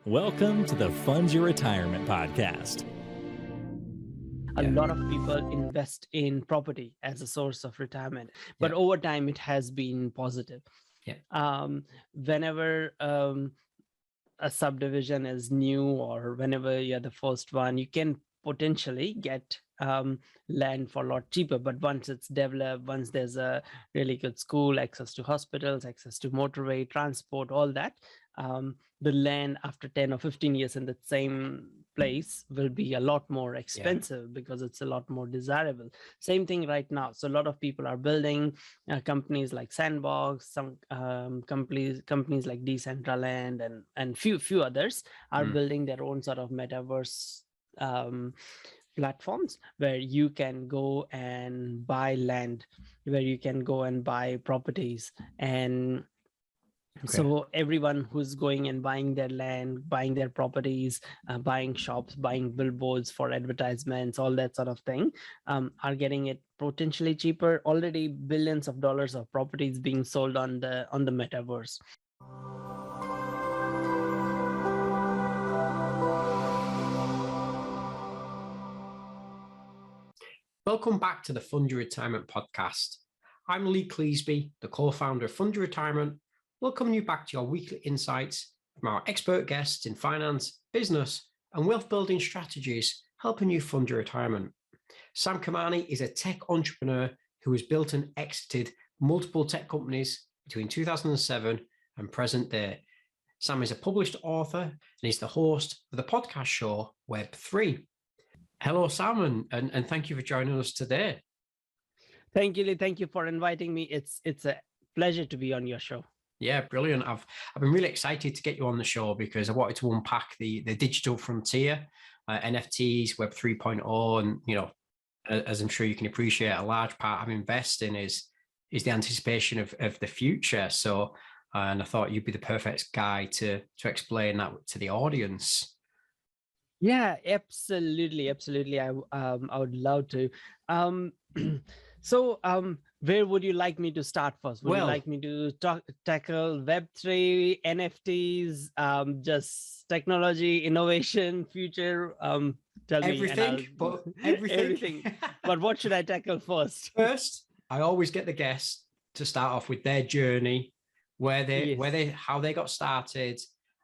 Welcome to the Fund Your Retirement podcast. A lot of people invest in property as a source of retirement, but over time it has been positive. Whenever a subdivision is new or whenever you're the first one, you can potentially get land for a lot cheaper. But once it's developed, once there's a really good school, access to hospitals, access to motorway, transport, all that, the land after 10 or 15 years in the same place will be a lot more expensive because it's a lot more desirable. Same thing right now. So a lot of people are building companies like Sandbox, some companies like Decentralised and few others are building their own sort of metaverse platforms where you can go and buy land, where you can go and buy properties. And so everyone who's going and buying their land, buying their properties, buying shops, buying billboards for advertisements, all that sort of thing, are getting it potentially cheaper. Already billions of dollars of properties being sold on the metaverse. Welcome back to the Fund Your Retirement podcast. I'm Lee Cleesby, the co-founder of Fund Your Retirement, welcoming you back to your weekly insights from our expert guests in finance, business, and wealth building strategies, helping you fund your retirement. Sam Kamani is a tech entrepreneur who has built and exited multiple tech companies between 2007 and present day. Sam is a published author and is the host of the podcast show Web3. Hello, Sam, and thank you for joining us today. Thank you, Lee. Thank you for inviting me. It's a pleasure to be on your show. Yeah, brilliant. I've been really excited to get you on the show because I wanted to unpack the digital frontier, NFTs, Web 3.0, and as I'm sure you can appreciate, a large part of investing is the anticipation of the future. So, and I thought you'd be the perfect guy to explain that to the audience. Yeah, absolutely. I would love to. So, where would you like me to start first? Would you like me to tackle Web3, NFTs, just technology, innovation, future? Tell everything, me. Everything. But what should I tackle first? First, I always get the guests to start off with their journey, how they got started.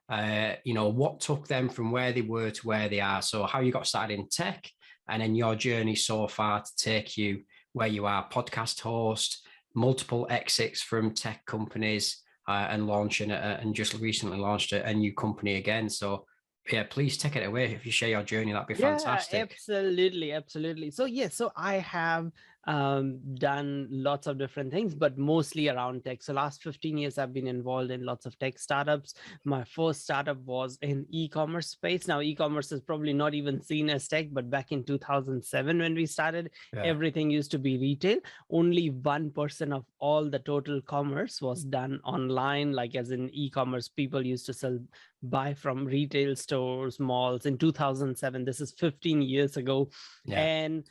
What took them from where they were to where they are. So how you got started in tech, and then your journey so far to take you where you are, podcast host, multiple exits from tech companies, and launching and just recently launched a new company again. So yeah, please take it away. If you share your journey, that'd be fantastic. Absolutely. So I have done lots of different things, but mostly around tech. So last 15 years, I've been involved in lots of tech startups. My first startup was in e-commerce space. Now, e-commerce is probably not even seen as tech, but back in 2007, when we started, everything used to be retail. Only 1% of all the total commerce was done online, like as in e-commerce. People used to buy from retail stores, malls in 2007. This is 15 years ago. And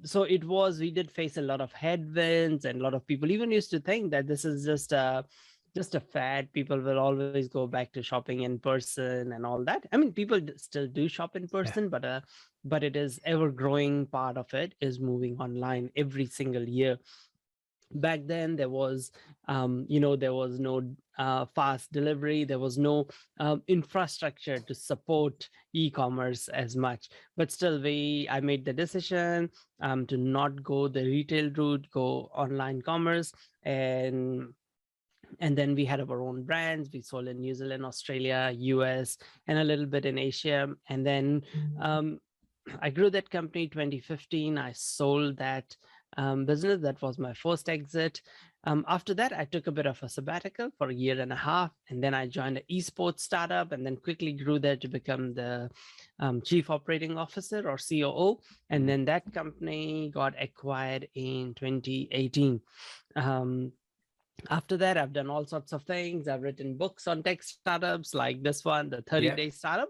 so we did face a lot of headwinds, and a lot of people even used to think that this is just a fad. People will always go back to shopping in person and all that. I mean, people still do shop in person, but it is ever growing part of it is moving online every single year. Back then there was no fast delivery, there was no infrastructure to support e-commerce as much, but still I made the decision to not go the retail route, go online commerce, and then we had our own brands. We sold in New Zealand, Australia, US, and a little bit in Asia. And then I grew that company 2015. I sold that business. That was my first exit. After that, I took a bit of a sabbatical for a year and a half, and then I joined an esports startup, and then quickly grew there to become the chief operating officer or COO. And then that company got acquired in 2018. After that, I've done all sorts of things. I've written books on tech startups like this one, the 30-Day Startup.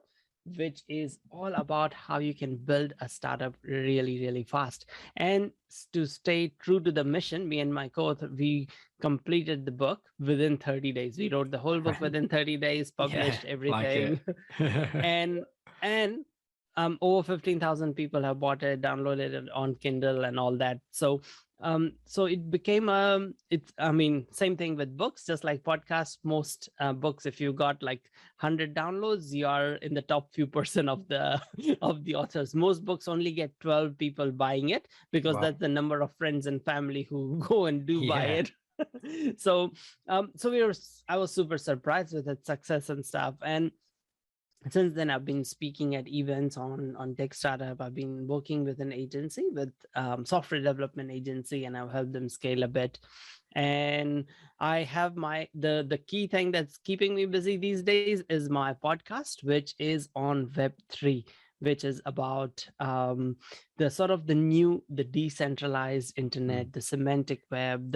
which is all about how you can build a startup really, really fast. And to stay true to the mission, me and my co-author, we completed the book within 30 days. We wrote the whole book within 30 days, Yeah, published like everything. it. and and over 15,000 people have bought it, downloaded it on Kindle and all that. So it became it's, I mean, same thing with books, just like podcasts. Most books, if you got like 100 downloads, you are in the top few percent of the of the authors. Most books only get 12 people buying it, because Wow. that's the number of friends and family who go and do buy Yeah. it. So I was super surprised with its success and stuff. And since then, I've been speaking at events on tech startup. I've been working with an agency, with software development agency, and I've helped them scale a bit. And I have the key thing that's keeping me busy these days is my podcast, which is on Web3, which is about the sort of the decentralized internet, the semantic web,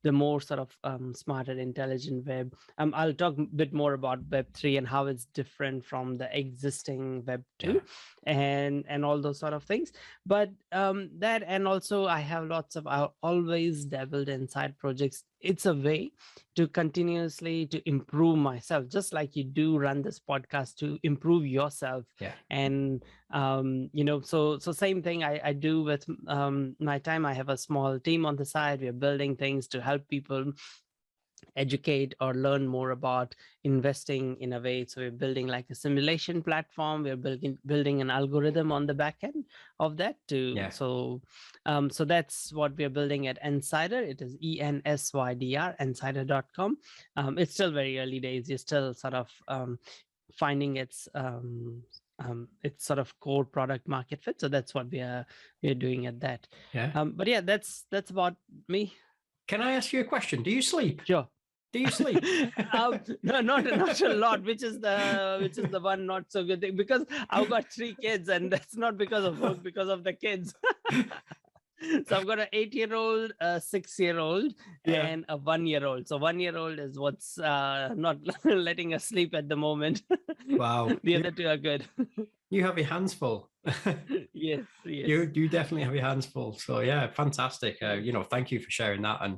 the more sort of smarter, intelligent web. I'll talk a bit more about Web3 and how it's different from the existing Web2, and all those sort of things. But that, and also I have I always dabbled in side projects. It's a way to continuously to improve myself, just like you do run this podcast to improve yourself. Yeah. And so same thing I do with my time. I have a small team on the side. We're building things to help people educate or learn more about investing in a way. So we're building like a simulation platform. We're building an algorithm on the back end of that too. Yeah. So that's what we're building at Insider. It is ENSYDR, insider.com. It's still very early days. You're still sort of finding its sort of core product market fit. So that's what we're doing at that. Yeah. But yeah, that's about me. Can I ask you a question? Do you sleep? Sure. Do you sleep? No, not a lot, which is the one not so good thing, because I've got 3 kids, and that's not because of work, because of the kids. So I've got an 8-year-old, a 6-year-old, and a 1-year-old. So 1-year-old is what's not letting us sleep at the moment. Wow. The other 2 are good. You have your hands full. Yes. You definitely have your hands full. So yeah, fantastic. Thank you for sharing that. And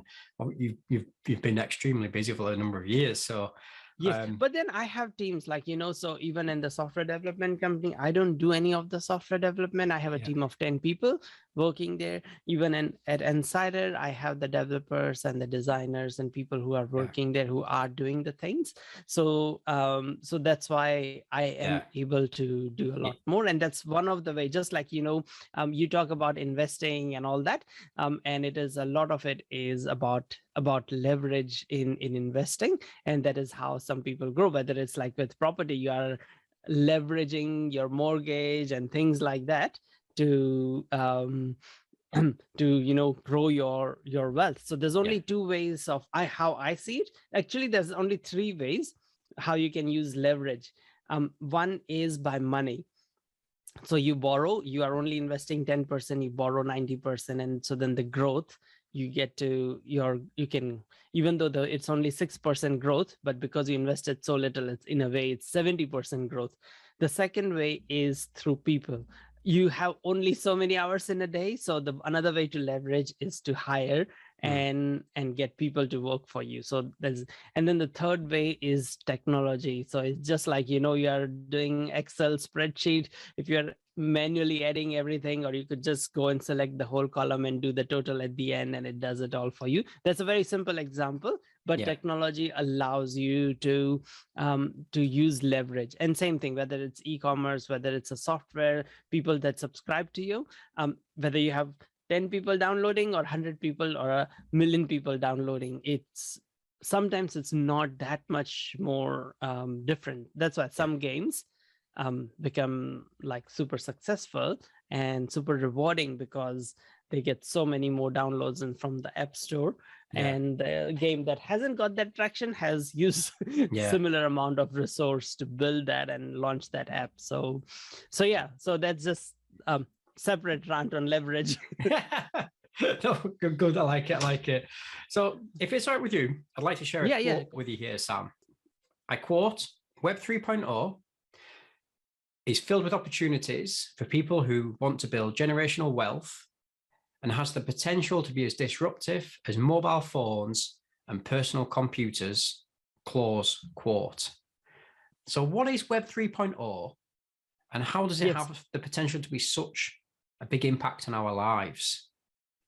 you've been extremely busy for a number of years. So yes, but then I have teams like, so even in the software development company, I don't do any of the software development. I have a team of 10 people working there. Even at Insider, I have the developers and the designers and people who are working there, who are doing the things. So that's why I am able to do a lot more. And that's one of the way, just like, you talk about investing and all that. And it is, a lot of it is about leverage in investing. And that is how some people grow, whether it's like with property, you are leveraging your mortgage and things like that to grow your wealth. So there's only 2 ways of how I see it. Actually, there's only 3 ways how you can use leverage. One is by money. So you borrow, you are only investing 10%, you borrow 90%, and so then the growth you get to you can, even though it's only 6% growth, but because you invested so little, it's in a way it's 70% growth. The second way is through people. You have only so many hours in a day, so another way to leverage is to hire and get people to work for you. So and then the third way is technology. So it's just like, you are doing Excel spreadsheet. If you're manually adding everything, or you could just go and select the whole column and do the total at the end, and it does it all for you. That's a very simple example, but technology allows you to use leverage. And same thing, whether it's e-commerce, whether it's a software, people that subscribe to you, whether you have 10 people downloading or 100 people or 1 million people downloading, sometimes it's not that much more different. That's why some games become like super successful and super rewarding, because they get so many more downloads from the App Store. And the game that hasn't got that traction has used similar amount of resource to build that and launch that app. So that's just separate rant on leverage. No, good. I like it. So if it's all right with you, I'd like to share a quote with you here, Sam. I quote, Web 3.0 is filled with opportunities for people who want to build generational wealth and has the potential to be as disruptive as mobile phones and personal computers, close quote. So what is Web 3.0 and how does it have the potential to be such a big impact on our lives?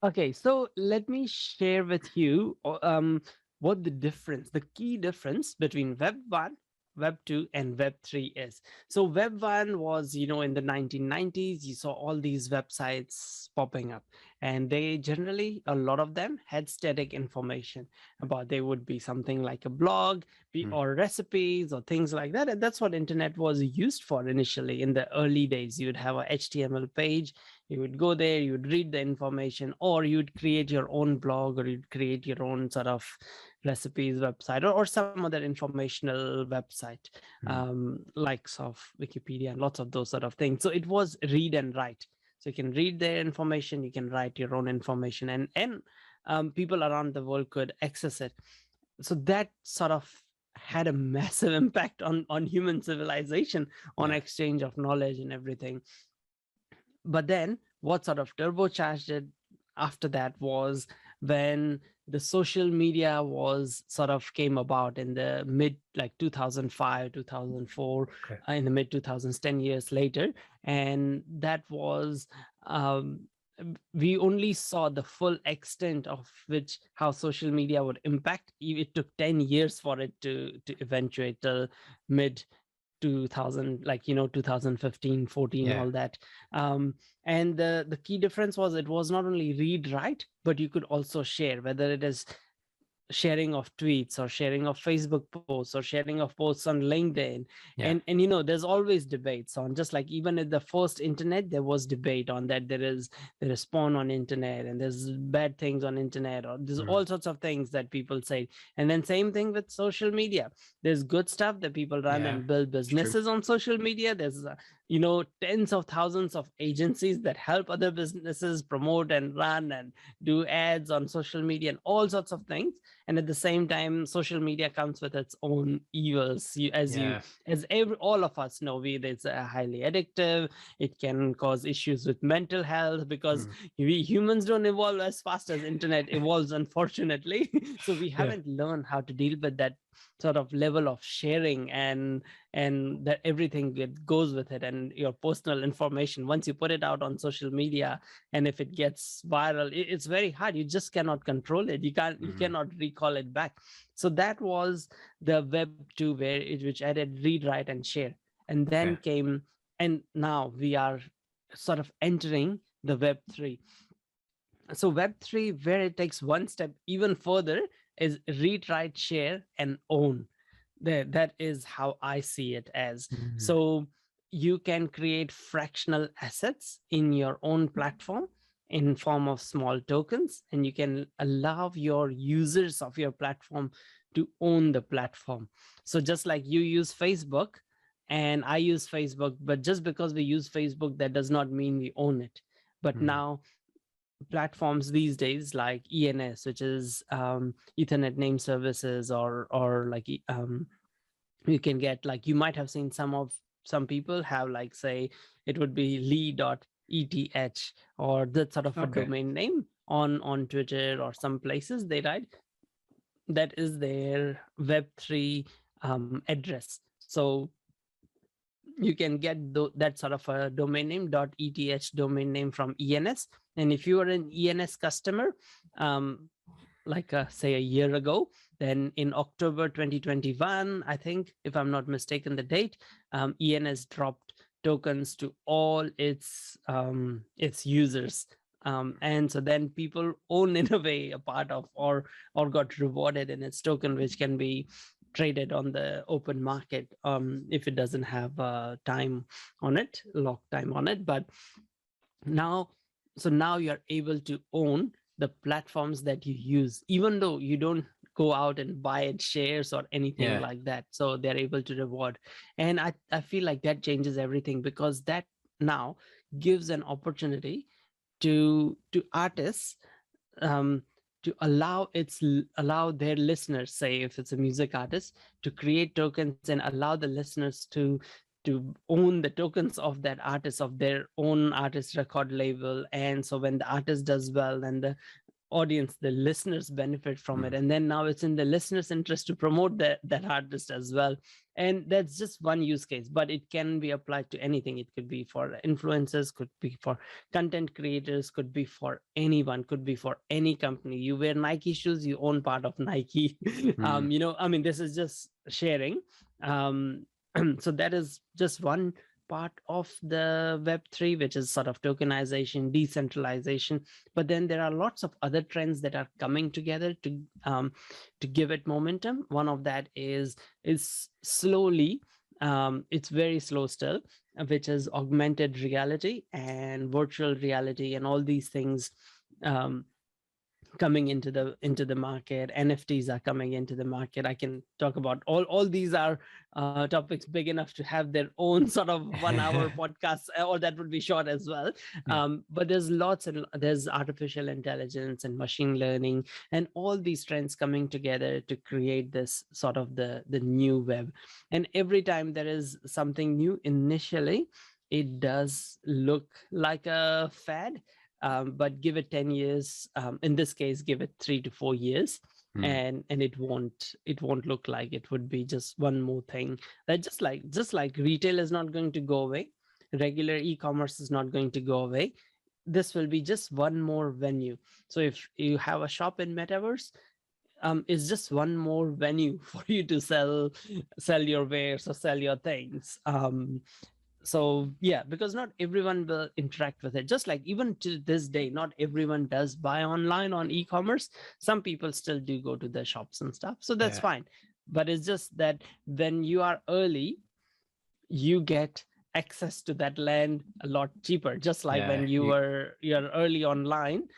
Okay, so let me share with you what the key difference between Web 1, Web 2, and Web 3 is. So Web 1 was, in the 1990s, you saw all these websites popping up, and they generally, a lot of them had static information about, they would be something like a blog or recipes or things like that. And that's what internet was used for initially. In the early days, you would have a HTML page, you would go there, you would read the information, or you'd create your own blog, or you'd create your own sort of recipes website, or some other informational website, likes of Wikipedia and lots of those sort of things. So it was read and write. So you can read their information, you can write your own information, and people around the world could access it. So that sort of had a massive impact on human civilization, on exchange of knowledge and everything. But then what sort of turbocharged it after that was when the social media was sort of came about in the mid, like 2005, 2004, in the mid 2000s, 10 years later. And that was, we only saw the full extent of how social media would impact. It took 10 years for it to eventuate till mid 2000, 2015, 14, all that. And the key difference was, it was not only read, write, but you could also share, whether it is sharing of tweets or sharing of Facebook posts or sharing of posts on LinkedIn. And there's always debates on, just like even at the first internet, there was debate on that. There is porn on internet, and there's bad things on internet, or there's all sorts of things that people say. And then same thing with social media. There's good stuff that people run and build businesses on social media. There's tens of thousands of agencies that help other businesses promote and run and do ads on social media and all sorts of things. And at the same time, social media comes with its own evils. All of us know, it's highly addictive. It can cause issues with mental health, because we humans don't evolve as fast as internet evolves, unfortunately. So we haven't learned how to deal with that sort of level of sharing, and that everything that goes with it, and your personal information, once you put it out on social media, and if it gets viral, it's very hard. You just cannot control it. You cannot recall it back. So that was the Web 2, which added read, write, and share. And then came, and now we are sort of entering the Web 3. So Web 3, where it takes one step even further, is read, write, share, and own. That is how I see it as. So you can create fractional assets in your own platform in form of small tokens, and you can allow your users of your platform to own the platform. So just like you use Facebook and I use Facebook, but just because we use Facebook, that does not mean we own it. But now platforms these days like ENS, which is Ethernet name services, or like you can get, like, you might have seen some people have, like, say it would be lee.eth or that sort of a domain name on Twitter or some places they write. That is their Web3 address. So you can get that sort of a domain name, .eth domain name from ENS. And if you are an ENS customer, say a year ago, then in October 2021, I think, if I'm not mistaken the date, ENS dropped tokens to all its users. And so then people own, in a way, a part of, or got rewarded in its token, which can be traded on the open market if it doesn't have time on it, lock time on it. But now you're able to own the platforms that you use, even though you don't go out and buy it shares or anything like that. So they're able to reward. And I feel like that changes everything, because that now gives an opportunity to artists to allow their listeners, say if it's a music artist, to create tokens and allow the listeners to to own the tokens of that artist, of their own artist record label. And so when the artist does well, then the audience, the listeners benefit from it. And then now it's in the listeners' interest to promote that artist as well. And that's just one use case, but it can be applied to anything. It could be for influencers, could be for content creators, could be for anyone, could be for any company. You wear Nike shoes, you own part of Nike. This is just sharing. So that is just one part of the Web3, which is sort of tokenization, decentralization. But then there are lots of other trends that are coming together to give it momentum. One of that is slowly, it's very slow still, which is augmented reality and virtual reality and all these things coming into the market. NFTs are coming into the market. I can talk about all these are topics big enough to have their own sort of 1 hour podcast, or that would be short as well. But there's there's artificial intelligence and machine learning and all these trends coming together to create this sort of the new web. And every time there is something new, initially it does look like a fad. But give it 10 years, in this case, give it 3 to 4 years, and it won't look like it would be just one more thing. That just like retail is not going to go away, regular e-commerce is not going to go away. This will be just one more venue. So if you have a shop in Metaverse, it's just one more venue for you to sell your wares or sell your things. So yeah, because not everyone will interact with it. Just like even to this day, not everyone does buy online on e-commerce. Some people still do go to the shops and stuff. So that's fine. But it's just that when you are early, you get access to that land a lot cheaper. Just like when you're early online,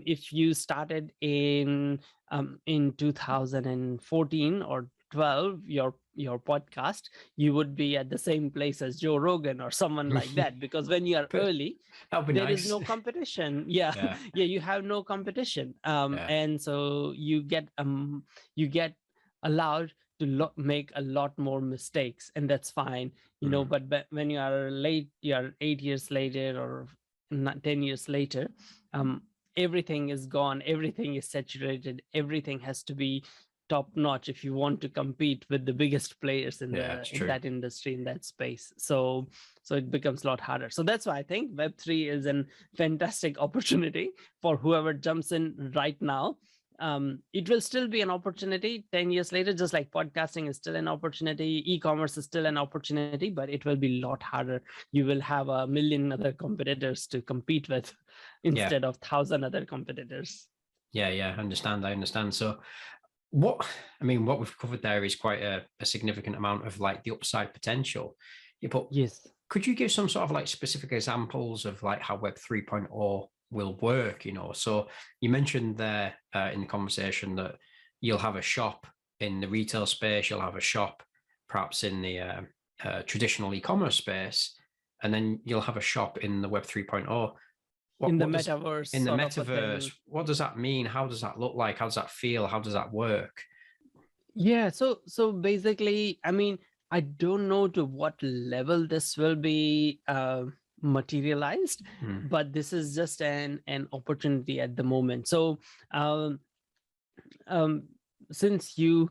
if you started in 2014 or 12, your podcast, you would be at the same place as Joe Rogan or someone like that, because when you are early, there is no competition. You have no competition, and so you get allowed to make a lot more mistakes, and that's fine, but when you are late, you are 8 years later or 10 years later, everything is gone, everything is saturated, everything has to be top notch if you want to compete with the biggest players in that industry, in that space. So it becomes a lot harder. So that's why I think Web3 is a fantastic opportunity for whoever jumps in right now. It will still be an opportunity 10 years later, just like podcasting is still an opportunity, e-commerce is still an opportunity, but it will be a lot harder. You will have 1 million other competitors to compete with instead of 1,000 other competitors. I understand. So what we've covered there is quite a significant amount of like the upside potential. But could you give some sort of like specific examples of like how Web 3.0 will work? So you mentioned there in the conversation that you'll have a shop in the retail space, you'll have a shop perhaps in the traditional e-commerce space, and then you'll have a shop in the Web 3.0. In the metaverse. What does that mean? How does that look like? How does that feel? How does that work? So basically, I don't know to what level this will be materialized, but this is just an opportunity at the moment. So since you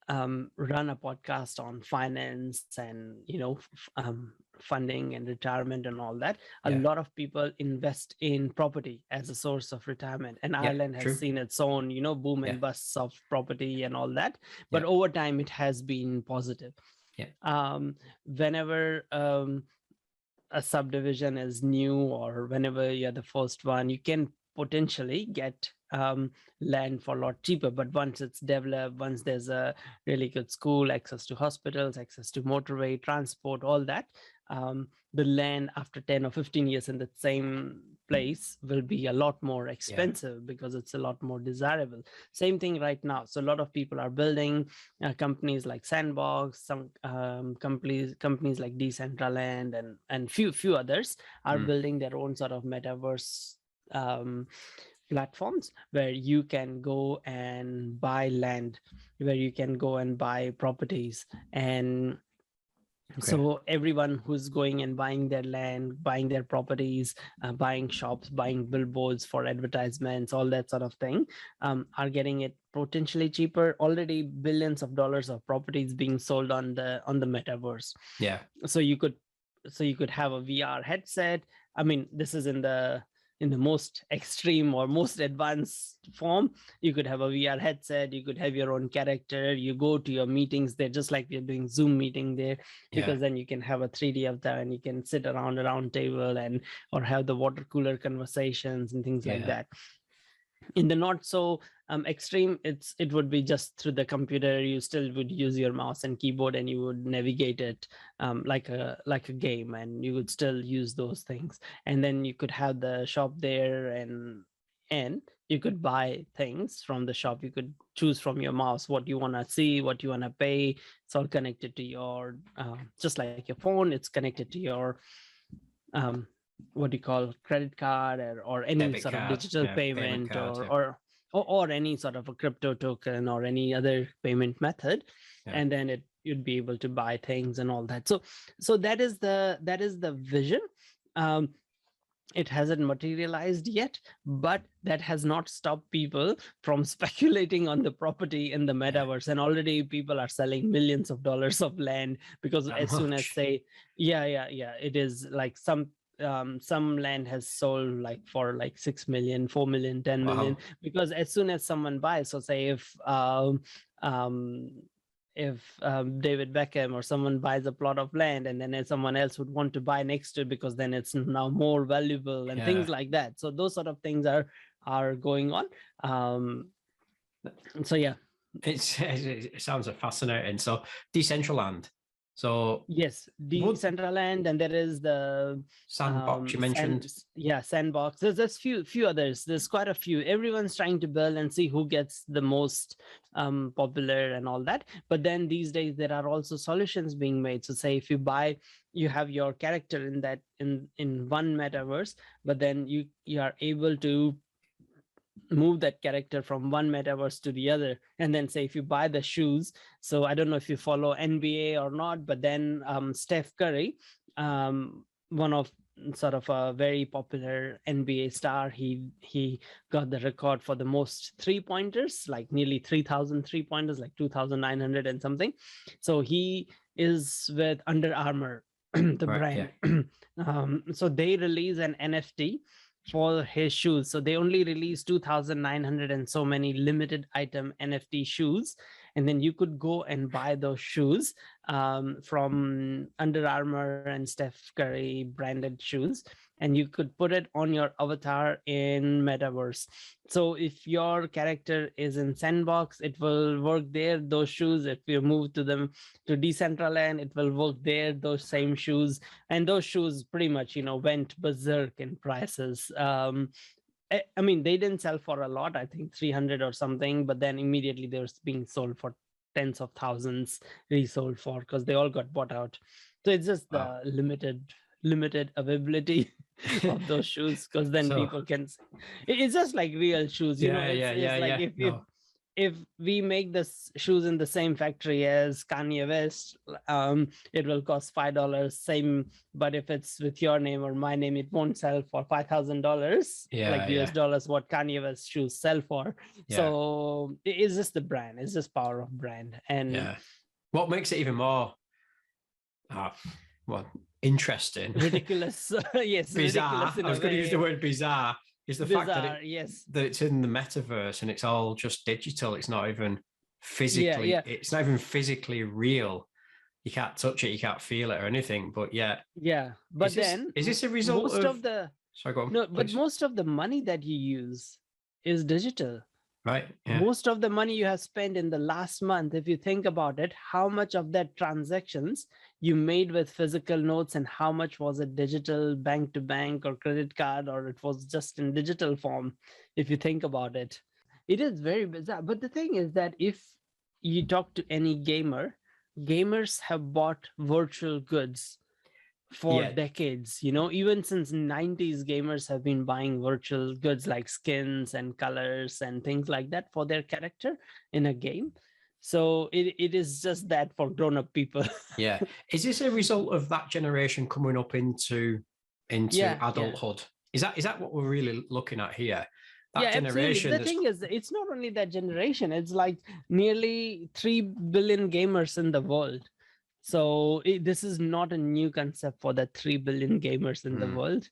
run a podcast on finance and funding and retirement and all that, a lot of people invest in property as a source of retirement, and Ireland has seen its own boom and busts of property and all that, but over time it has been positive. Whenever a subdivision is new, or whenever you're the first one, you can potentially get land for a lot cheaper. But once it's developed, once there's a really good school, access to hospitals, access to motorway, transport, all that, the land after 10 or 15 years in the same place will be a lot more expensive because it's a lot more desirable. Same thing right now. So a lot of people are building companies like Sandbox, some companies like Decentraland and few others are building their own sort of metaverse platforms where you can go and buy land, where you can go and buy properties, and Okay. So everyone who's going and buying their land, buying their properties, buying shops, buying billboards for advertisements, all that sort of thing, are getting it potentially cheaper. Already billions of dollars of properties being sold on the metaverse. Yeah. So you could have a VR headset. I mean, this is in the most extreme or most advanced form. You could have a VR headset, you could have your own character, you go to your meetings there just like we're doing Zoom meeting there, because then you can have a 3D of that and you can sit around a round table and or have the water cooler conversations and things like that. In the not so extreme, it would be just through the computer. You still would use your mouse and keyboard and you would navigate it like a game, and you would still use those things. And then you could have the shop there, and you could buy things from the shop. You could choose from your mouse what you want to see, what you want to pay. It's all connected to your just like your phone. It's connected to your what do you call credit card or any Debit sort card, of digital payment payment card, or any sort of a crypto token or any other payment method. And then you'd be able to buy things and all that. So that is the vision. It hasn't materialized yet, but that has not stopped people from speculating on the property in the metaverse. And already people are selling millions of dollars of land, because as soon as say, it is like some land has sold like for like 6 million, 4 million, 10 million, because as soon as someone buys, so say if David Beckham or someone buys a plot of land, and then someone else would want to buy next to it because then it's now more valuable and things like that. So those sort of things are going on. So yeah, it sounds fascinating. So decentralized. So yes, decentralized, and there is the sandbox you mentioned. Sandbox. There's few others. There's quite a few. Everyone's trying to build and see who gets the most popular and all that. But then these days there are also solutions being made. So say if you buy, you have your character in that in one metaverse, but then you are able to move that character from one metaverse to the other. And then say if you buy the shoes, so I don't know if you follow NBA or not, but then Steph Curry, one of sort of a very popular NBA star, he got the record for the most 3-pointers, like nearly 3,000 3-pointers, like 2,900 and something. So he is with Under Armour, the brand. So they release an NFT for his shoes. So they only released 2,900 and so many limited item NFT shoes. And then you could go and buy those shoes from Under Armour and Steph Curry branded shoes. And you could put it on your avatar in Metaverse. So if your character is in Sandbox, it will work there, those shoes. If you move to them to Decentraland, it will work there, those same shoes. And those shoes pretty much, went berserk in prices. I mean, they didn't sell for a lot, I think 300 or something, but then immediately they were being sold for tens of thousands, resold for, because they all got bought out. So it's just the limited availability of those shoes, because then people can it's just like real shoes, if we make the shoes in the same factory as Kanye West, it will cost $5 same, but if it's with your name or my name, it won't sell for $5,000 like US dollars what Kanye West shoes sell for. So it's just the brand, it's just power of brand. And what makes it even more interesting, ridiculous, yes, bizarre, ridiculous. I was going to use the word bizarre, is the fact that that it's in the metaverse and it's all just digital. It's not even physically, it's not even physically real. You can't touch it, you can't feel it or anything. But but is this a result of the? Sorry, go on. No, but most of the money that you use is digital. Right. Most of the money you have spent in the last month, if you think about it, how much of that transactions you made with physical notes and how much was it digital, bank to bank or credit card, or it was just in digital form, if you think about it. It is very bizarre. But the thing is that if you talk to any gamers have bought virtual goods for decades, even since 90s, gamers have been buying virtual goods like skins and colors and things like that for their character in a game. So it is just that for grown-up people. Yeah. Is this a result of that generation coming up into Yeah, adulthood? Is that what we're really looking at here? That absolutely. generation The that's thing is, it's not only that generation, it's like nearly 3 billion gamers in the world. So this is not a new concept for the 3 billion gamers in the world,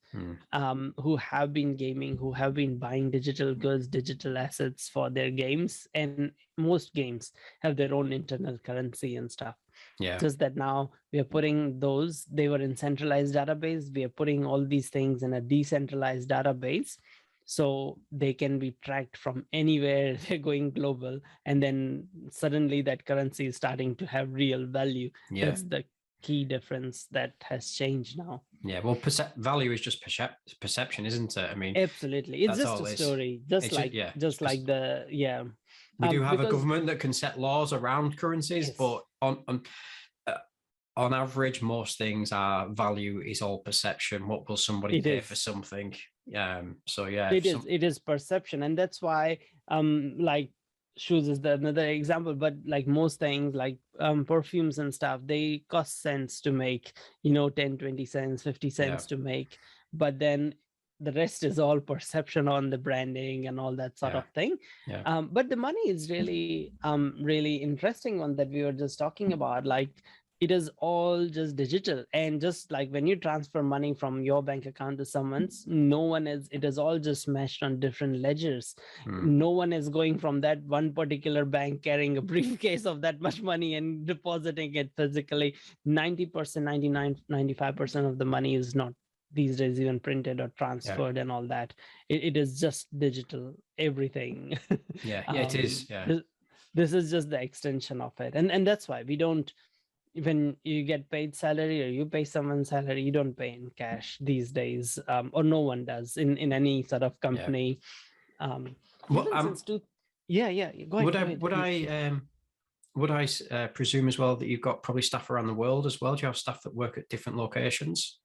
who have been gaming, who have been buying digital goods, digital assets for their games. And most games have their own internal currency and stuff. yeah. Just that now we are putting those, they were in centralized database. We are putting all these things in a decentralized database, so they can be tracked from anywhere. They're going global, and then suddenly that currency is starting to have real value. Yeah. That's the key difference that has changed now. Yeah, well, value is just perception, isn't it? I mean, absolutely, it's just a story, just like the we do have a government that can set laws around currencies, yes. But on average, most things are value is all perception. What will somebody pay for something? So yeah, it is perception, and that's why like shoes is another example, but like most things like perfumes and stuff, they cost cents to make, 10, 20 cents, 50 cents to make, but then the rest is all perception on the branding and all that sort of thing. But the money is really really interesting one that we were just talking about. Like, it is all just digital, and just like when you transfer money from your bank account to someone's, it is all just meshed on different ledgers. No one is going from that one particular bank carrying a briefcase of that much money and depositing it physically. 90%, 99, 95% of the money is not these days even printed or transferred and all that. It is just digital, everything. It is. This is just the extension of it, and that's why we don't, when you get paid salary or you pay someone's salary, you don't pay in cash these days, or no one does in any sort of company. Go ahead. Would I presume as well that you've got probably staff around the world as well? Do you have staff that work at different locations?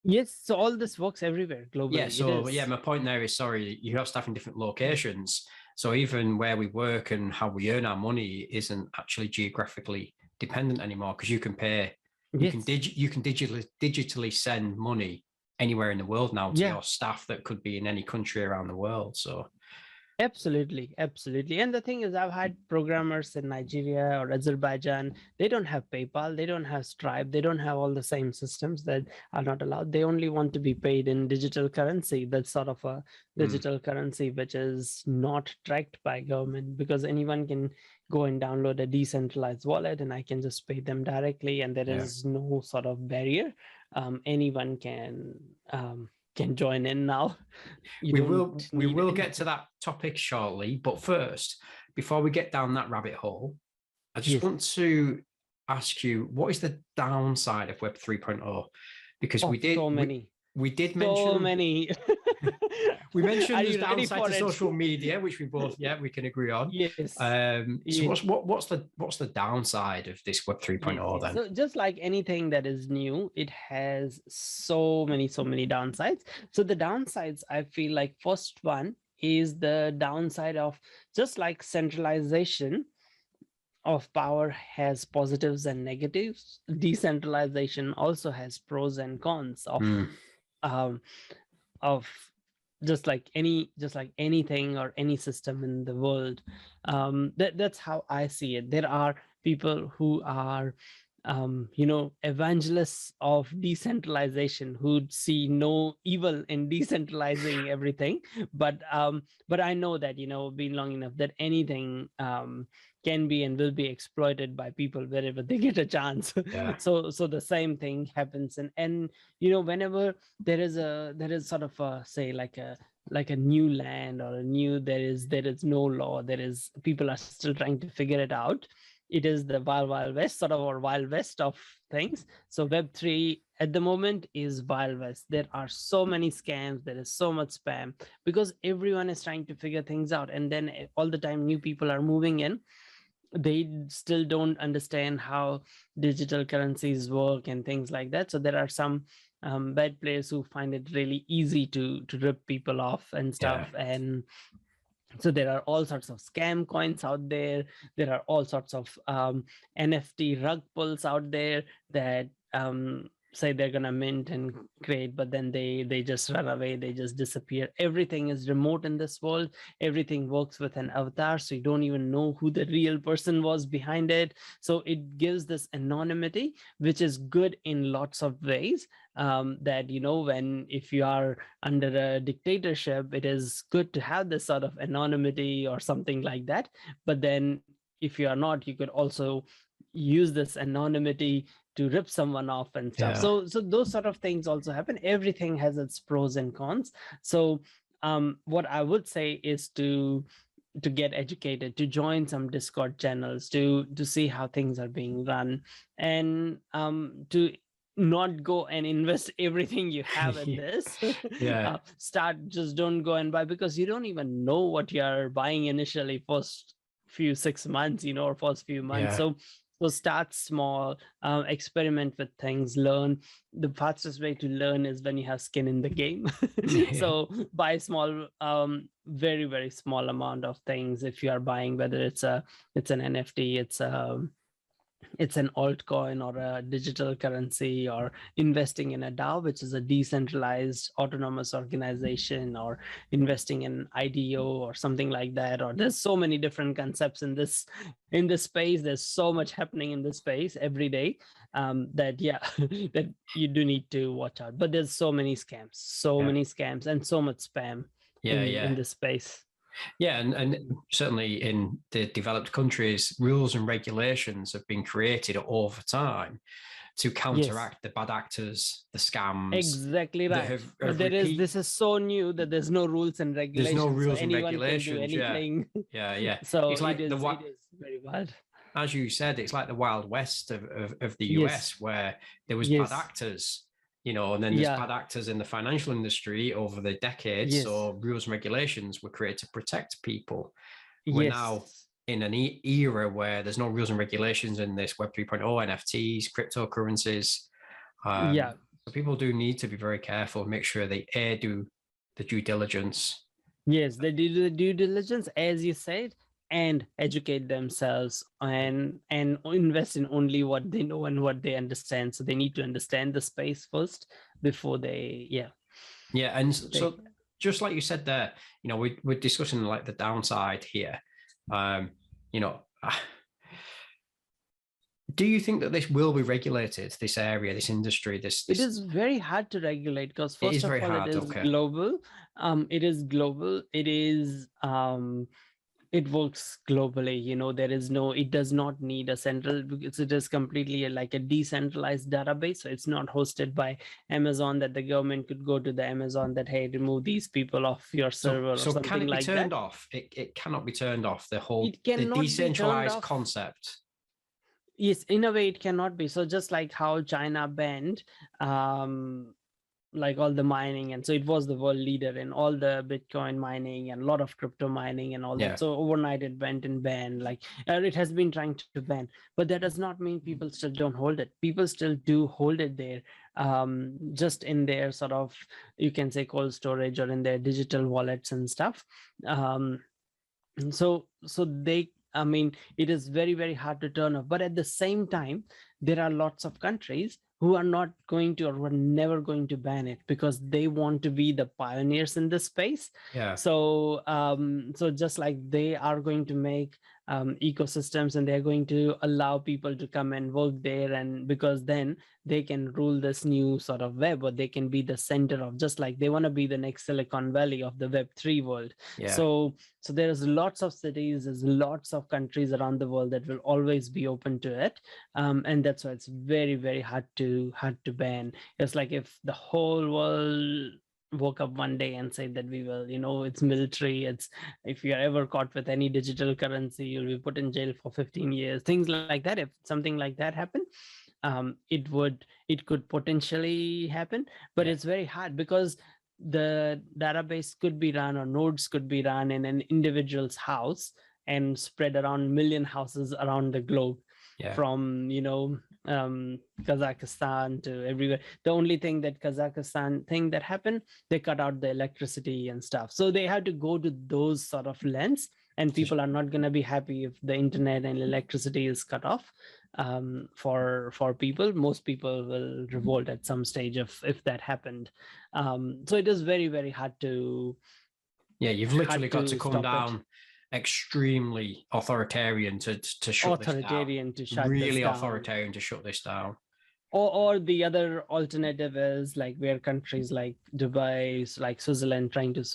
Yes, so all this works everywhere globally. My point there is, sorry, you have staff in different locations. So even where we work and how we earn our money isn't actually geographically dependent anymore, because you can pay, you can digitally send money anywhere in the world now to your staff that could be in any country around the world. So absolutely. And the thing is, I've had programmers in Nigeria or Azerbaijan. They don't have PayPal, they don't have Stripe, they don't have all the same systems that are not allowed. They only want to be paid in digital currency. That's sort of a digital currency which is not tracked by government, because anyone can go and download a decentralized wallet and I can just pay them directly, and there is no sort of barrier. Anyone can join in now. We will get to that topic shortly, but first, before we get down that rabbit hole, I just want to ask you, what is the downside of Web 3.0? Because we did mention many. We mentioned there's downside to social media, which we both we can agree on. Yes. So what's the downside of this Web 3.0 then? So just like anything that is new, it has so many downsides. So the downsides, I feel like first one is the downside of, just like centralization of power has positives and negatives, decentralization also has pros and cons of just like anything or any system in the world. That's how I see it. There are people who are evangelists of decentralization, who see no evil in decentralizing everything, but I know that, been long enough, that anything can be and will be exploited by people wherever they get a chance. So the same thing happens, and whenever there is sort of a, say, like a new land or a new, there is no law, people are still trying to figure it out. It is the wild west sort of, or wild west of things. So Web3 at the moment is wild west. There are so many scams, there is so much spam, because everyone is trying to figure things out, and then all the time new people are moving in. They still don't understand how digital currencies work and things like that. So there are some bad players who find it really easy to rip people off and stuff. And So there are all sorts of scam coins out there. There are all sorts of NFT rug pulls out there that say they're gonna mint and create, but then they just run away. They just disappear. Everything is remote in this world. Everything works with an avatar, so you don't even know who the real person was behind it. So it gives this anonymity, which is good in lots of ways. That when if you are under a dictatorship, it is good to have this sort of anonymity or something like that. But then if you are not, you could also use this anonymity to rip someone off and stuff. Yeah. So those sort of things also happen. Everything has its pros and cons. So what I would say is to get educated, to join some Discord channels, to see how things are being run, and to not go and invest everything you have in this. Yeah. Just don't go and buy, because you don't even know what you're buying initially, first few 6 months, or first few months. Yeah. So start small, experiment with things, learn. The fastest way to learn is when you have skin in the game. So buy small, very, very small amount of things. If you are buying, whether it's an NFT, it's an altcoin or a digital currency, or investing in a DAO, which is a decentralized autonomous organization, or investing in IDO or something like that. Or there's so many different concepts in this space. There's so much happening in this space every day, that that you do need to watch out. But there's so many scams, and so much spam in this space. Yeah, and certainly in the developed countries, rules and regulations have been created over time to counteract the bad actors, the scams. Exactly right. This is so new that there's no rules and regulations. There's no rules so and anyone regulations. Can do anything. Yeah. So it's like it is very wild. As you said, it's like the Wild West of the US, where there was bad actors. And then there's bad actors in the financial industry over the decades. So rules and regulations were created to protect people. We're now in an era where there's no rules and regulations in this Web 3.0, NFTs, cryptocurrencies. So people do need to be very careful and make sure they do the due diligence. Yes, they do the due diligence, as you said, and educate themselves and invest in only what they know and what they understand. So they need to understand the space first before they and so just like you said there, we're discussing like the downside here. Do you think that this will be regulated, this area, this industry? It is very hard to regulate, because first of all, it is global. It is global. It is it works globally. There is it does not need a central, because it is completely like a decentralized database. So it's not hosted by Amazon, that the government could go to the Amazon that, hey, remove these people off your server or something like that. So can it be turned off? It cannot be turned off. The decentralized concept. Yes, in a way it cannot be. So just like how China banned like all the mining, and so it was the world leader in all the Bitcoin mining and a lot of crypto mining and all that. So overnight it went and banned, like it has been trying to ban, but that does not mean people still don't hold it. People still do hold it there, just in their sort of, you can say, cold storage, or in their digital wallets and stuff. So they, it is very, very hard to turn off. But at the same time, there are lots of countries who are not going to, or were never going to ban it, because they want to be the pioneers in this space. So so just like they are going to make ecosystems, and they're going to allow people to come and work there, and because then they can rule this new sort of web, or they can be the center of, just like they want to be the next Silicon Valley of the Web3 world. So there's lots of cities, there's lots of countries around the world that will always be open to it, and that's why it's very, very hard to ban. It's like if the whole world woke up one day and said that we will, it's military, it's, if you're ever caught with any digital currency, you'll be put in jail for 15 years, things like that. If something like that happened, it could potentially happen, but it's very hard, because the database could be run, or nodes could be run in an individual's house and spread around 1 million houses around the globe, from Kazakhstan to everywhere. The only thing that Kazakhstan thing that happened, they cut out the electricity and stuff. So they had to go to those sort of lengths, and people are not going to be happy if the internet and electricity is cut off. For people, most people will revolt at some stage if that happened. So it is very, very hard to. Yeah, you've literally got to come stop down extremely authoritarian to shut this down. To shut really this down. Authoritarian to shut this down. Or the other alternative is like where countries like Dubai, like Switzerland, trying to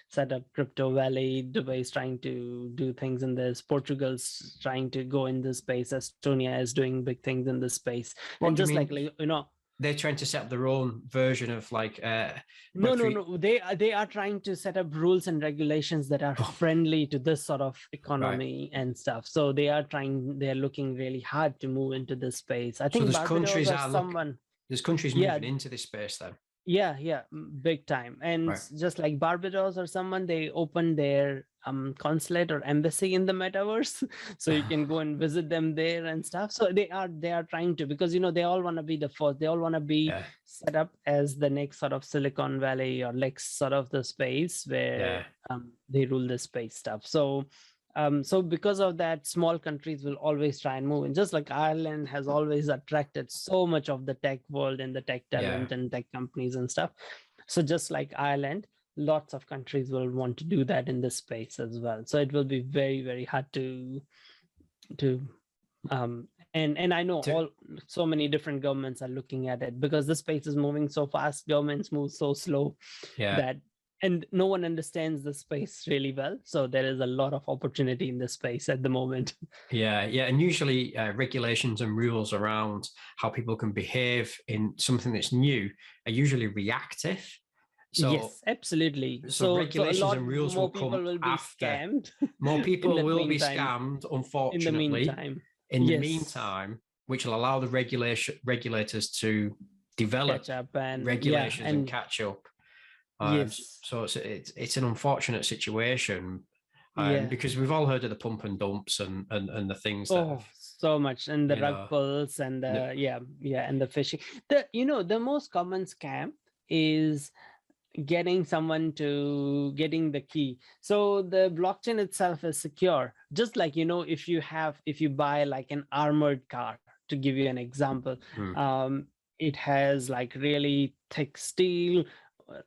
set up crypto valley. Dubai is trying to do things in this. Portugal's trying to go in this space. Estonia is doing big things in this space. What and do just you mean? like they're trying to set up their own version of like no, they are trying to set up rules and regulations that are friendly to this sort of economy and stuff. So they're looking really hard to move into this space. I think so there's countries moving into this space then. Yeah, big time. And just like Barbados or someone, they opened their consulate or embassy in the metaverse, so you can go and visit them there and stuff. So they are trying to, because they all want to be the first. They all want to be set up as the next sort of Silicon Valley or next sort of the space where they rule the space stuff. So because of that, small countries will always try and move. And just like Ireland has always attracted so much of the tech world and the tech talent and tech companies and stuff. So just like Ireland, lots of countries will want to do that in this space as well. So it will be very, very hard to and I know so many different governments are looking at it, because the space is moving so fast. Governments move so slow that. And no one understands the space really well. So there is a lot of opportunity in the space at the moment. Yeah. And usually regulations and rules around how people can behave in something that's new are usually reactive. So, yes, absolutely. So regulations and rules will come will be after. Scammed. More people will be scammed, unfortunately. In the meantime, which will allow the regulators to develop regulations and catch up. So it's an unfortunate situation because we've all heard of the pump and dumps and the things so much, and the rug pulls and and the phishing. The most common scam is getting the key. So the blockchain itself is secure. Just like if you buy like an armored car, to give you an example, it has like really thick steel,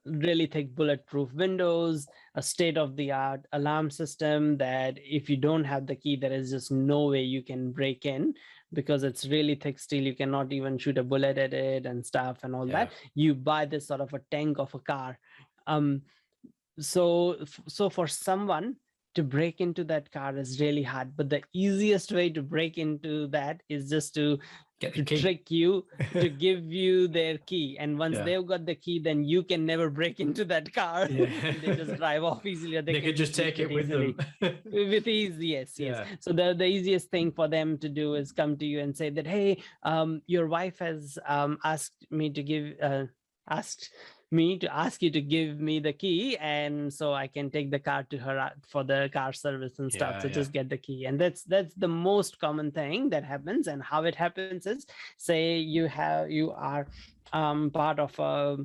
really thick bulletproof windows, a state-of-the-art alarm system that if you don't have the key, there is just no way you can break in, because it's really thick steel. You cannot even shoot a bullet at it and stuff and all that. You buy this sort of a tank of a car. So for someone to break into that car is really hard, but the easiest way to break into that is just to trick you to give you their key, and once they've got the key, then you can never break into that car. They just drive off easily, or they can just take it with them with ease. Yes. So the easiest thing for them to do is come to you and say that, hey, your wife has asked me to ask you to give me the key, and so I can take the car to her for the car service and stuff. Just get the key. And that's the most common thing that happens. And how it happens is, say you are part of a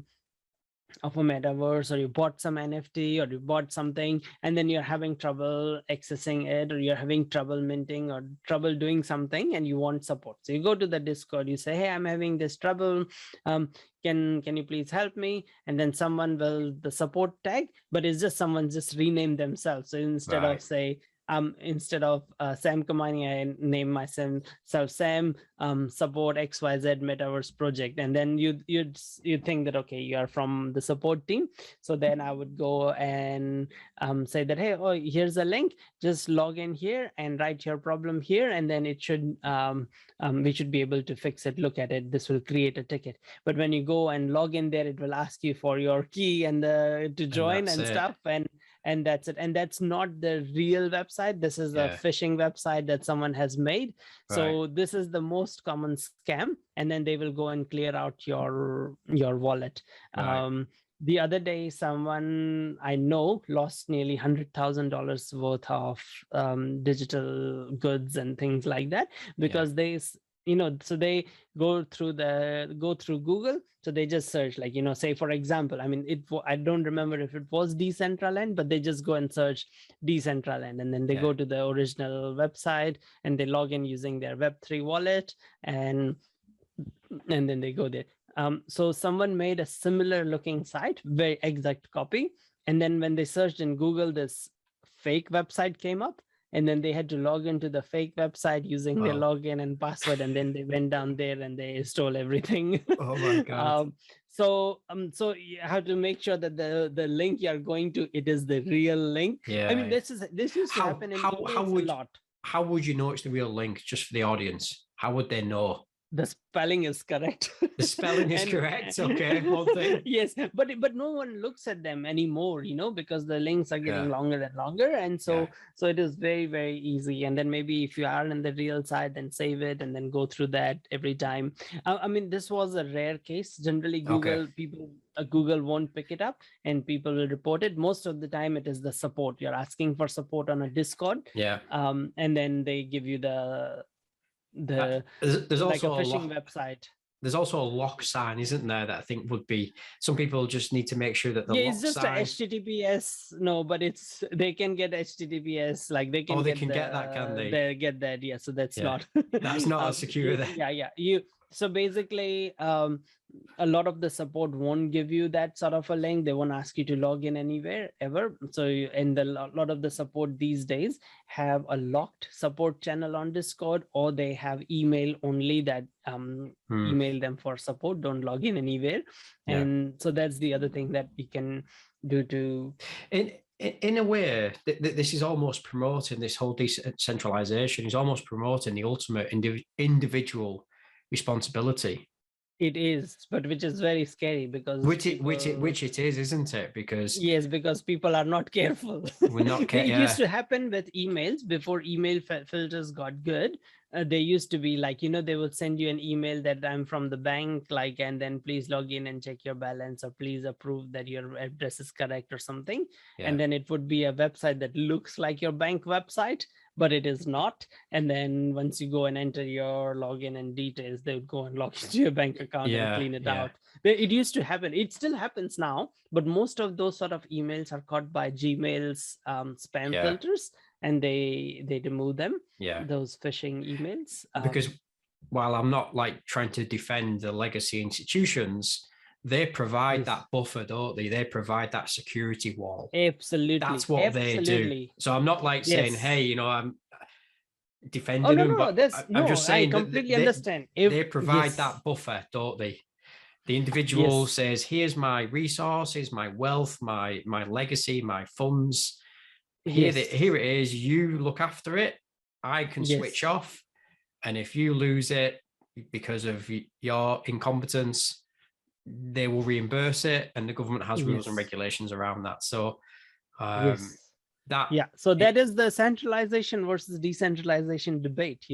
metaverse, or you bought some NFT, or you bought something, and then you're having trouble accessing it, or you're having trouble minting, or trouble doing something, and you want support. So you go to the Discord, you say, hey, I'm having this trouble. Can you please help me? And then someone will the support tag, but it's just someone just rename themselves. So instead of say, instead of Sam Kamani, I name myself Sam, support XYZ Metaverse project. And then you think that, okay, you are from the support team. So then I would go and say that, hey, here's a link, just log in here and write your problem here. And then it should, we should be able to fix it. Look at it. This will create a ticket. But when you go and log in there, it will ask you for your key and to join and stuff. And that's it. And that's not the real website. This is a phishing website that someone has made. So this is the most common scam. And then they will go and clear out your wallet. The other day, someone I know lost nearly $100,000 worth of digital goods and things like that, because so they go through Google. So they just search, like, say for example, I mean, I don't remember if it was Decentraland, but they just go and search Decentraland, and then they go to the original website and they log in using their Web3 wallet, and then they go there. So someone made a similar looking site, very exact copy, and then when they searched in Google, this fake website came up, and then they had to log into the fake website using their login and password, and then they went down there and they stole everything. Oh my God. So you have to make sure that the link you're going to, it is the real link. Yeah. I mean, this used to happen in a lot. How would you know it's the real link, just for the audience? How would they know? The spelling is correct. The spelling is correct. Okay, one thing. Yes, but no one looks at them anymore, because the links are getting longer and longer, and so it is very, very easy. And then maybe if you are in the real side, then save it and then go through that every time. I mean, this was a rare case. Generally, Google won't pick it up, and people will report it. Most of the time, it is the support. You're asking for support on a Discord, and then they give you there's also like a phishing website. There's also a lock sign, isn't there, that I think would be, some people just need to make sure that the lock it's just sign... a HTTPS. No, but they can get HTTPS, like they can get that, can they? They get that, so that's not that's not as secure there. So basically, a lot of the support won't give you that sort of a link. They won't ask you to log in anywhere ever. So a lot of the support these days have a locked support channel on Discord, or they have email only that email them for support, don't log in anywhere. And so that's the other thing that we can do to... In a way, this is almost promoting, this whole decentralization is almost promoting the ultimate individual responsibility. It is, but which is very scary, because which it is, isn't it? Because because people are not careful. We're not careful. It used to happen with emails before email filters got good. They used to be like, they would send you an email that I'm from the bank, like, and then please log in and check your balance, or please approve that your address is correct or something. And then it would be a website that looks like your bank website, but it is not. And then once you go and enter your login and details, they would go and log into your bank account and clean it out. It used to happen. It still happens now, but most of those sort of emails are caught by Gmail's spam filters, and they remove them. Those phishing emails. Because while I'm not like trying to defend the legacy institutions, they provide that buffer, don't they? They provide that security wall. Absolutely. That's what they do. So I'm not like saying, hey, I'm defending them, but I'm just saying I completely understand. They provide that buffer, don't they? The individual says, here's my resources, my wealth, my legacy, my funds. Here it is. You look after it. I can switch off. And if you lose it because of your incompetence, they will reimburse it, and the government has rules and regulations around that. So so that is the centralization versus decentralization debate,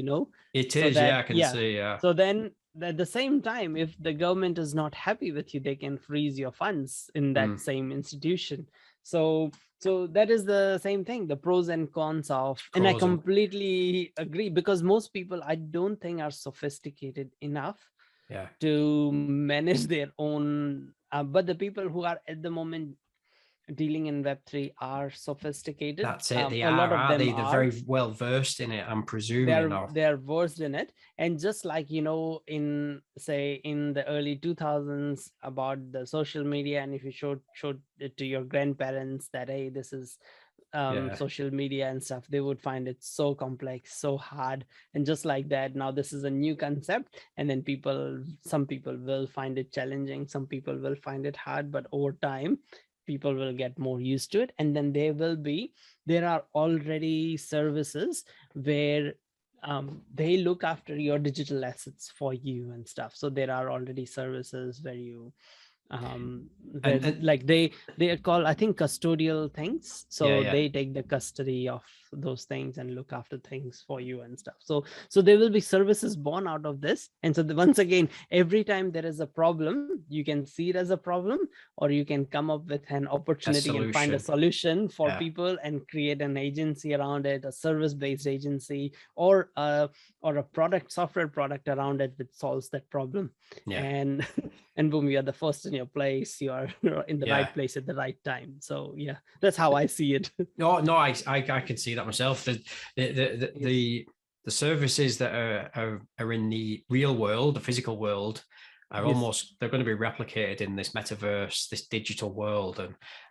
It is, I can see. So then at the same time, if the government is not happy with you, they can freeze your funds in that same institution. So that is the same thing, the pros and cons of, and I completely agree, because most people, I don't think, are sophisticated enough to manage their own. But the people who are at the moment dealing in Web3 are sophisticated. That's it. They are. They're very well versed in it, I'm presuming. They're versed in it. And just like, in the early 2000s about the social media, and if you showed it to your grandparents that, hey, this is social media and stuff, they would find it so complex, so hard. And just like that, now this is a new concept, and then some people will find it challenging, some people will find it hard, but over time people will get more used to it. And then there are already services where they look after your digital assets for you and stuff. So there are already services where you And Like they are called, I think, custodial things. So yeah. they take the custody of those things and look after things for you and stuff. So there will be services born out of this. And so once again, every time there is a problem, you can see it as a problem, or you can come up with an opportunity and find a solution for people and create an agency around it, a service-based agency, or a software product around it that solves that problem. And and boom, you're the first in your place. You are in the right place at the right time. So yeah, that's how I see it. No, I can see that myself. The services that are in the real world, the physical world, are they're going to be replicated in this metaverse, this digital world,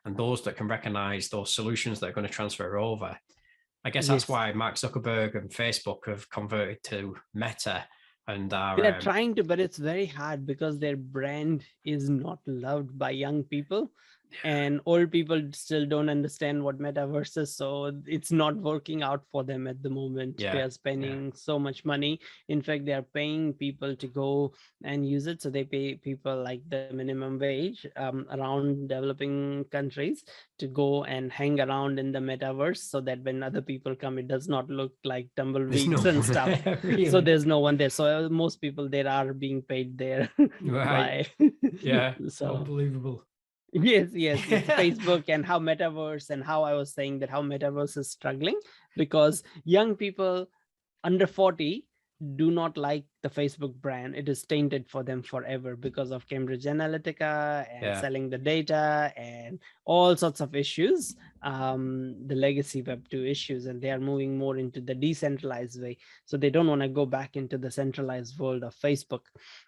and those that can recognize those solutions that are going to transfer over. I guess that's why Mark Zuckerberg and Facebook have converted to Meta. And they're trying to, but it's very hard because their brand is not loved by young people. And old people still don't understand what metaverse is, so it's not working out for them at the moment. They are spending so much money. In fact, they are paying people to go and use it. So they pay people like the minimum wage around developing countries to go and hang around in the metaverse, so that when other people come, it does not look like tumbleweeds and stuff. Really? So there's no one there. So most people there are being paid there. Right. So unbelievable. Yes, Facebook, and how metaverse, and how I was saying that how metaverse is struggling because young people under 40 do not like the Facebook brand. It is tainted for them forever because of Cambridge Analytica and selling the data and all sorts of issues, the legacy Web2 issues, and they are moving more into the decentralized way. So they don't want to go back into the centralized world of Facebook.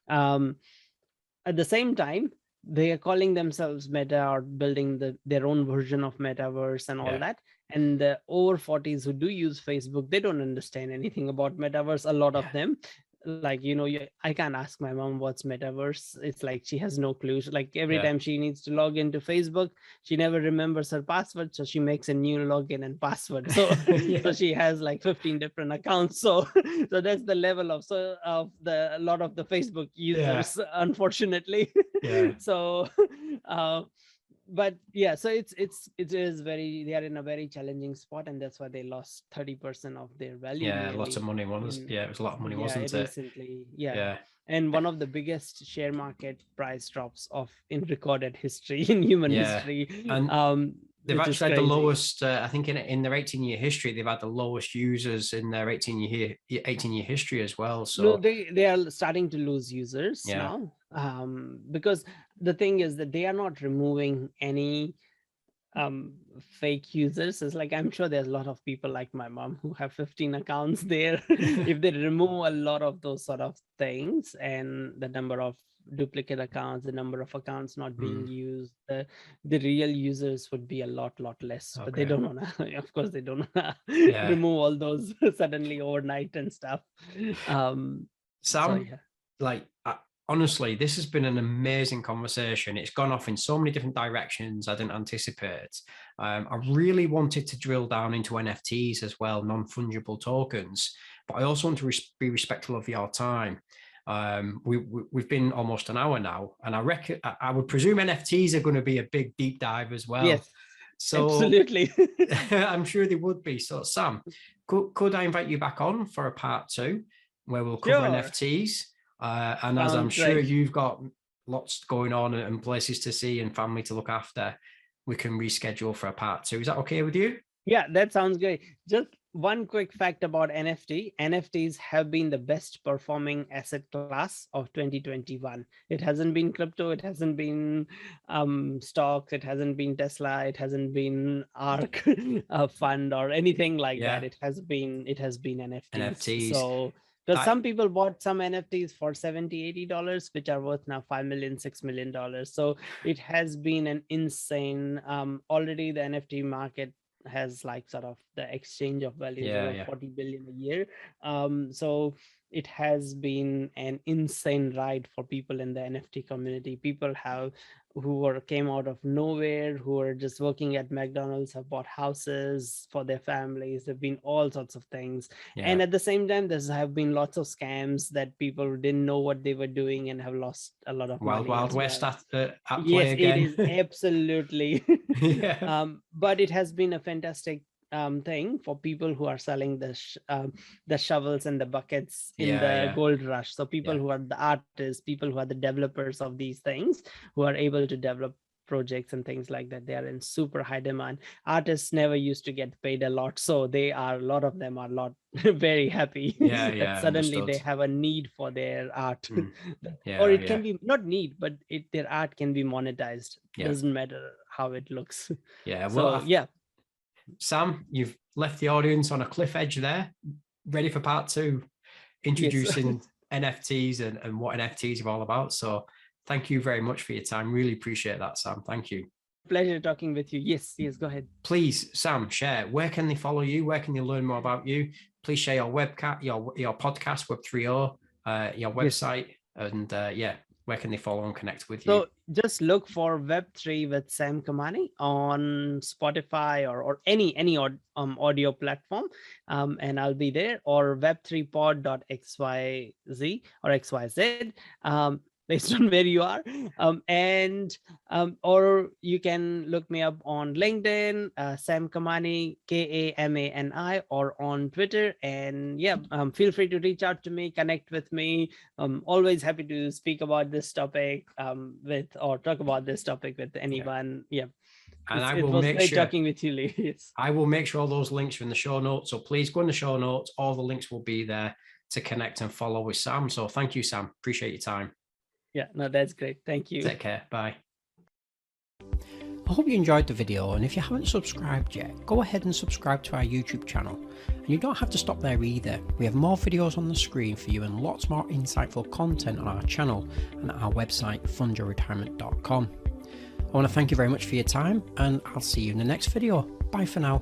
At the same time, they are calling themselves Meta or building their own version of metaverse and all that. And the over 40s who do use Facebook, they don't understand anything about metaverse. A lot of them, like, I can't ask my mom what's metaverse. It's like she has no clue. Like every time she needs to log into Facebook, she never remembers her password, so she makes a new login and password. So so she has like 15 different accounts. So that's the level of a lot of the Facebook users, unfortunately. So but so it is very, they are in a very challenging spot, and that's why they lost 30% of their value. Lots of money, it was a lot of money, wasn't it? Recently. And one of the biggest share market price drops in recorded history, in human history. And they've actually had the lowest, I think in their 18-year history, they've had the lowest users in their 18-year history as well. So they are starting to lose users now, because the thing is that they are not removing any fake users. It's like, I'm sure there's a lot of people like my mom who have 15 accounts there. If they remove a lot of those sort of things, and the number of duplicate accounts, the number of accounts not being used, the real users would be a lot less. But they don't want to, of course they don't want to remove all those suddenly overnight and stuff. Sam, honestly, this has been an amazing conversation. It's gone off in so many different directions I didn't anticipate. I really wanted to drill down into NFTs as well, non-fungible tokens, but I also want to be respectful of your time. We've been almost an hour now, and I would presume NFTs are going to be a big deep dive as well. Yes, so absolutely. I'm sure they would be. So Sam, could I invite you back on for a part 2 where we'll cover NFTs? And as I'm sure you've got lots going on and places to see and family to look after, we can reschedule for a part 2. Is that okay with you? Yeah, that sounds great. Just one quick fact about NFT. NFTs have been the best performing asset class of 2021. It hasn't been crypto. It hasn't been stocks. It hasn't been Tesla. It hasn't been ARK fund or anything like that. It has been NFTs. So because some people bought some NFTs for $70-$80, which are worth now $5 million, $6 million. So it has been an insane, already the NFT market has like sort of the exchange of values over 40 billion a year. So it has been an insane ride for people in the NFT community. People came out of nowhere, who are just working at McDonald's, have bought houses for their families. There've been all sorts of things. Yeah. And at the same time, there have been lots of scams that people didn't know what they were doing and have lost a lot of money. Wild West at play yes, again. it is absolutely. Yeah. But it has been a fantastic thing for people who are selling the shovels and the buckets in the gold rush. So people who are the artists, people who are the developers of these things, who are able to develop projects and things like that, they are in super high demand. Artists never used to get paid a lot, so a lot of them are very happy that suddenly they have a need for their art. Or it can be not need, but their art can be monetized. Doesn't matter how it looks. Sam, you've left the audience on a cliff edge there, ready for part 2, introducing NFTs and what NFTs are all about. So thank you very much for your time. Really appreciate that, Sam. Thank you. Pleasure talking with you. Yes, go ahead. Please, Sam, share. Where can they follow you? Where can they learn more about you? Please share your your podcast, Web 3.0, your website, and where can they follow and connect with you? So just look for Web3 with Sam Kamani on Spotify or any audio platform, and I'll be there, or web3pod.xyz or xyz. Based on where you are, or you can look me up on LinkedIn, Sam Kamani, Kamani, or on Twitter. And feel free to reach out to me, connect with me. I'm always happy to speak about this topic talk about this topic with anyone. And it was great talking with you, Lee. Yes. I will make sure all those links are in the show notes. So please go in the show notes. All the links will be there to connect and follow with Sam. So thank you, Sam. Appreciate your time. Yeah, no, that's great. Thank you. Take care. Bye. I hope you enjoyed the video, and if you haven't subscribed yet, go ahead and subscribe to our YouTube channel. And you don't have to stop there either. We have more videos on the screen for you and lots more insightful content on our channel and at our website, fundyourretirement.com. I want to thank you very much for your time, and I'll see you in the next video. Bye for now.